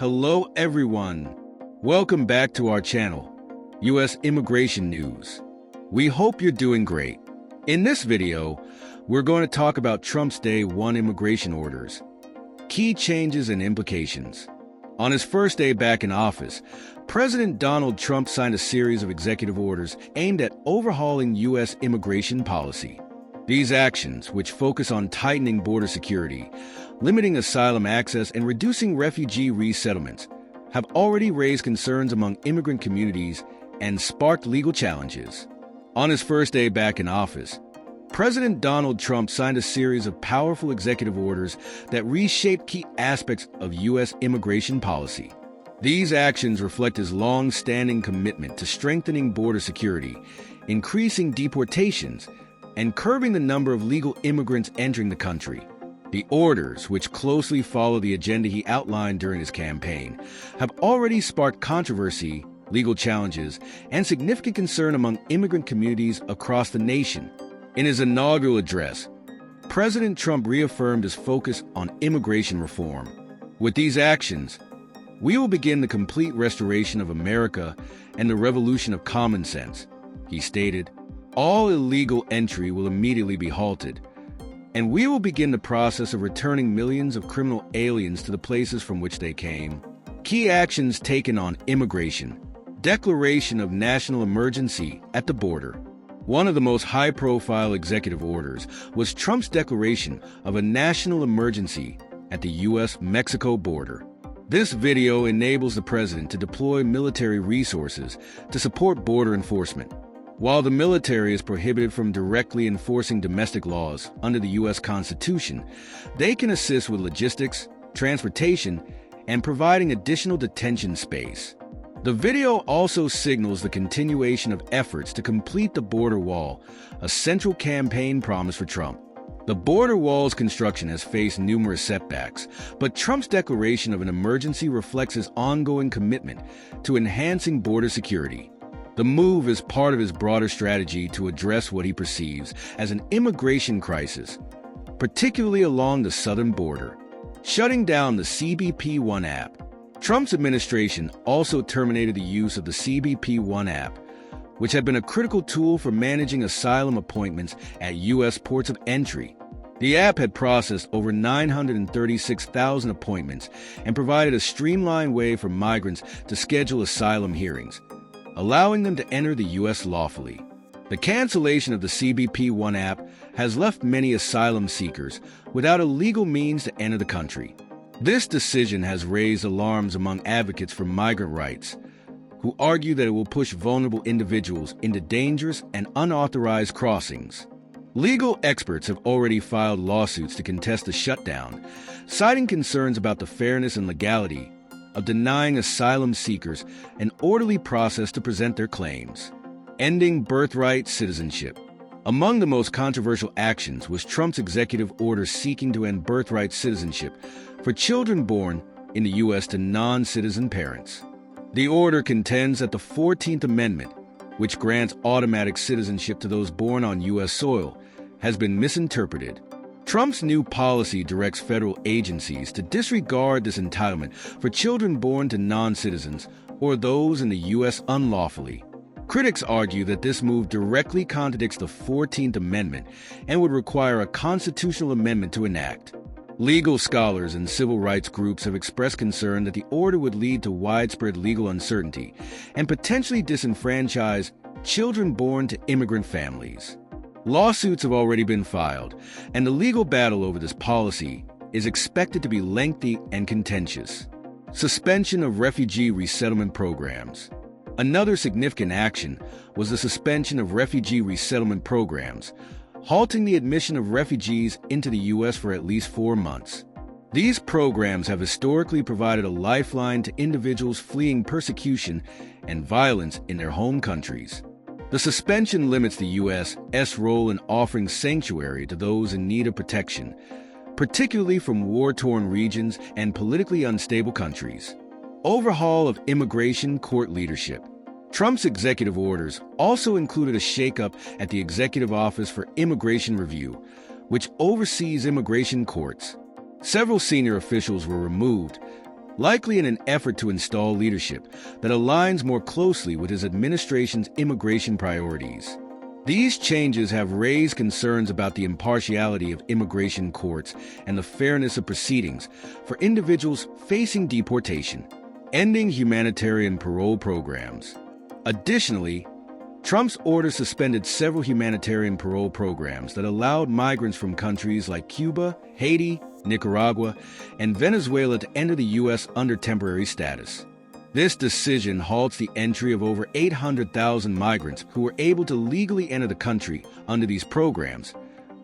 Hello everyone. Welcome back to our channel, U.S. Immigration News. We hope you're doing great. In this video, we're going to talk about Trump's Day 1 immigration orders, key changes and implications. On his first day back in office, President Donald Trump signed a series of executive orders aimed at overhauling U.S. immigration policy. These actions, which focus on tightening border security, limiting asylum access, and reducing refugee resettlements, have already raised concerns among immigrant communities and sparked legal challenges. On his first day back in office, President Donald Trump signed a series of powerful executive orders that reshaped key aspects of U.S. immigration policy. These actions reflect his long-standing commitment to strengthening border security, increasing deportations, and curbing the number of legal immigrants entering the country. The orders, which closely follow the agenda he outlined during his campaign, have already sparked controversy, legal challenges, and significant concern among immigrant communities across the nation. In his inaugural address, President Trump reaffirmed his focus on immigration reform. With these actions, we will begin the complete restoration of America and the revolution of common sense, he stated. All illegal entry will immediately be halted, and we will begin the process of returning millions of criminal aliens to the places from which they came. Key actions taken on immigration. Declaration of national emergency at the border. One of the most high-profile executive orders was Trump's declaration of a national emergency at the U.S.-Mexico border. This video enables the president to deploy military resources to support border enforcement. While the military is prohibited from directly enforcing domestic laws under the U.S. Constitution, they can assist with logistics, transportation, and providing additional detention space. The video also signals the continuation of efforts to complete the border wall, a central campaign promise for Trump. The border wall's construction has faced numerous setbacks, but Trump's declaration of an emergency reflects his ongoing commitment to enhancing border security. The move is part of his broader strategy to address what he perceives as an immigration crisis, particularly along the southern border. Shutting down the CBP One app. Trump's administration also terminated the use of the CBP One app, which had been a critical tool for managing asylum appointments at U.S. ports of entry. The app had processed over 936,000 appointments and provided a streamlined way for migrants to schedule asylum hearings, allowing them to enter the U.S. lawfully. The cancellation of the CBP One app has left many asylum seekers without a legal means to enter the country. This decision has raised alarms among advocates for migrant rights, who argue that it will push vulnerable individuals into dangerous and unauthorized crossings. Legal experts have already filed lawsuits to contest the shutdown, citing concerns about the fairness and legality of denying asylum seekers an orderly process to present their claims. Ending birthright citizenship. Among the most controversial actions was Trump's executive order seeking to end birthright citizenship for children born in the U.S. to non-citizen parents. The order contends that the 14th Amendment, which grants automatic citizenship to those born on U.S. soil, has been misinterpreted. Trump's new policy directs federal agencies to disregard this entitlement for children born to non-citizens or those in the U.S. unlawfully. Critics argue that this move directly contradicts the 14th Amendment and would require a constitutional amendment to enact. Legal scholars and civil rights groups have expressed concern that the order would lead to widespread legal uncertainty and potentially disenfranchise children born to immigrant families. Lawsuits have already been filed, and the legal battle over this policy is expected to be lengthy and contentious. Suspension of refugee resettlement programs. Another significant action was the suspension of refugee resettlement programs, halting the admission of refugees into the U.S. for at least 4 months. These programs have historically provided a lifeline to individuals fleeing persecution and violence in their home countries. The suspension limits the U.S.'s role in offering sanctuary to those in need of protection, particularly from war-torn regions and politically unstable countries. Overhaul of immigration court leadership. Trump's executive orders also included a shakeup at the Executive Office for Immigration Review, which oversees immigration courts. Several senior officials were removed, likely in an effort to install leadership that aligns more closely with his administration's immigration priorities. These changes have raised concerns about the impartiality of immigration courts and the fairness of proceedings for individuals facing deportation, ending humanitarian parole programs. Additionally, Trump's order suspended several humanitarian parole programs that allowed migrants from countries like Cuba, Haiti, Nicaragua, and Venezuela to enter the U.S. under temporary status. This decision halts the entry of over 800,000 migrants who were able to legally enter the country under these programs,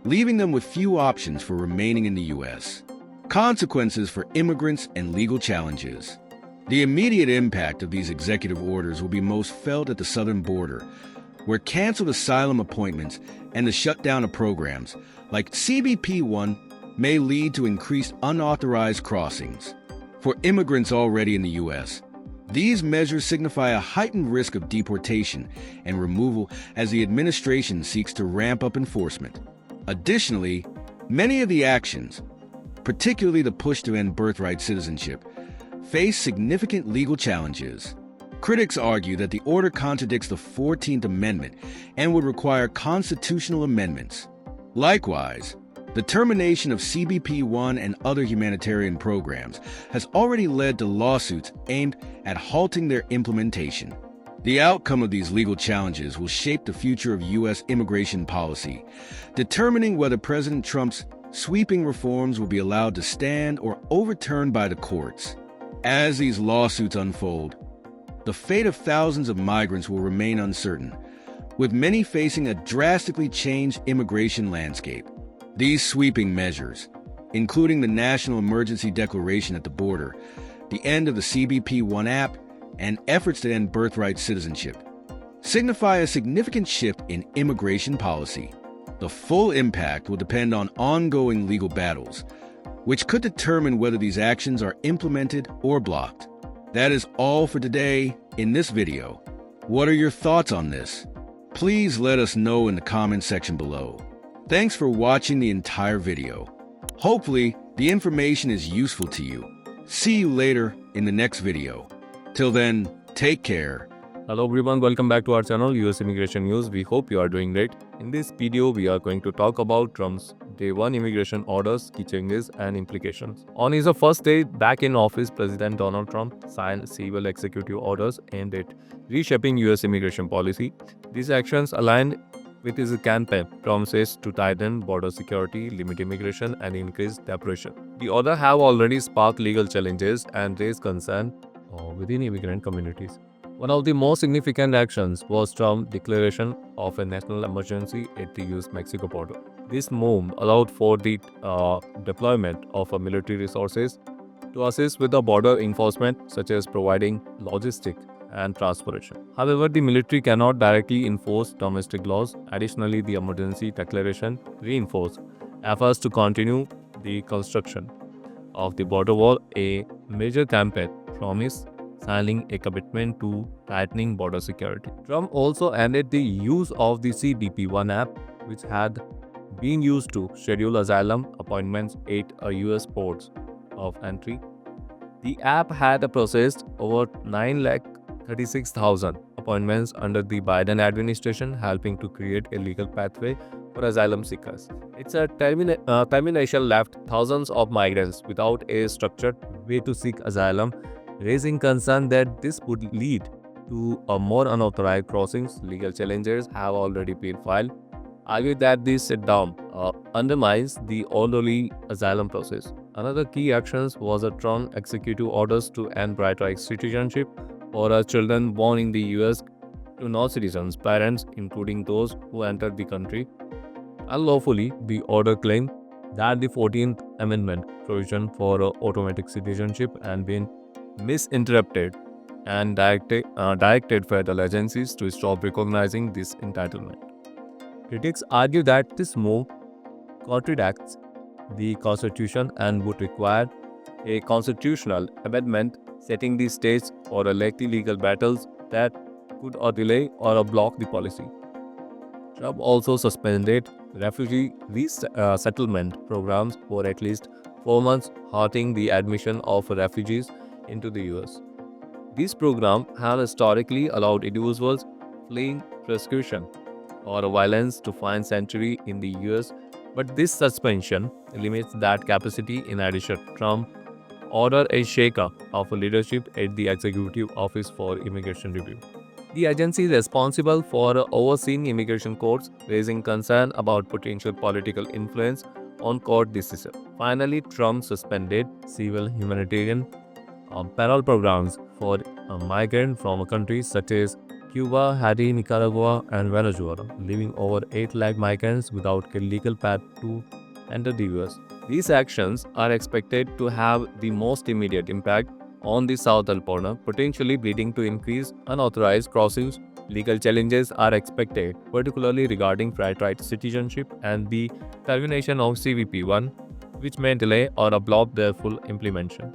leaving them with few options for remaining in the U.S. Consequences for immigrants and legal challenges. The immediate impact of these executive orders will be most felt at the southern border, where canceled asylum appointments and the shutdown of programs like CBP-1 may lead to increased unauthorized crossings. For immigrants already in the U.S., these measures signify a heightened risk of deportation and removal as the administration seeks to ramp up enforcement. Additionally, many of the actions, particularly the push to end birthright citizenship, face significant legal challenges. Critics argue that the order contradicts the 14th Amendment and would require constitutional amendments. Likewise, the termination of CBP-1 and other humanitarian programs has already led to lawsuits aimed at halting their implementation. The outcome of these legal challenges will shape the future of U.S. immigration policy, determining whether President Trump's sweeping reforms will be allowed to stand or overturned by the courts. As these lawsuits unfold, the fate of thousands of migrants will remain uncertain, with many facing a drastically changed immigration landscape. These sweeping measures, including the National Emergency Declaration at the border, the end of the CBP-1 app, and efforts to end birthright citizenship, signify a significant shift in immigration policy. The full impact will depend on ongoing legal battles, which could determine whether these actions are implemented or blocked. That is all for today in this video. What are your thoughts on this? Please let us know in the comment section below. Thanks for watching the entire video. Hopefully, the information is useful to you. See you later in the next video. Till then, take care. Hello everyone, welcome back to our channel US Immigration News. We hope you are doing great. In this video, we are going to talk about Trump's Day 1 immigration orders, key changes and implications. On his first day back in office, President Donald Trump signed several executive orders aimed at reshaping US immigration policy. These actions aligned with his campaign promises to tighten border security, limit immigration, and increase deportation. The orders have already sparked legal challenges and raised concern within immigrant communities. One of the most significant actions was Trump's declaration of a national emergency at the US-Mexico border. This move allowed for the deployment of military resources to assist with the border enforcement, such as providing logistics and transportation. However, the military cannot directly enforce domestic laws. Additionally, the emergency declaration reinforced efforts to continue the construction of the border wall, a major campaign promised signing a commitment to tightening border security. Trump also ended the use of the CBP-1 app, which had been used to schedule asylum appointments at US ports of entry. The app had processed over 936,000 appointments under the Biden administration, helping to create a legal pathway for asylum seekers. Its termination left thousands of migrants without a structured way to seek asylum, raising concern that this would lead to more unauthorized crossings. Legal challenges have already been filed, arguing that this shutdown undermines the orderly asylum process. Another key action was a Trump executive orders to end birthright citizenship for children born in the US to non-citizens' parents, including those who entered the country unlawfully. The order claimed that the 14th Amendment provision for automatic citizenship had been misinterpreted and directed federal agencies to stop recognizing this entitlement. Critics argue that this move contradicts the Constitution and would require a constitutional amendment, setting the stage for a lengthy legal battles that could delay or block the policy. Trump also suspended refugee resettlement programs for at least 4 months, halting the admission of refugees into the US. These programs have historically allowed individuals fleeing persecution or violence to find sanctuary in the US, but this suspension limits that capacity. In addition, Trump ordered a shake-up of leadership at the Executive Office for Immigration Review. The agency is responsible for overseeing immigration courts, raising concern about potential political influence on court decisions. Finally, Trump suspended civil humanitarian parole programs for migrants from countries such as Cuba, Haiti, Nicaragua, and Venezuela, leaving over 8 lakh migrants without a legal path to enter the US. These actions are expected to have the most immediate impact on the southern border, potentially leading to increased unauthorized crossings. Legal challenges are expected, particularly regarding birthright citizenship and the termination of CBP 1, which may delay or block their full implementation.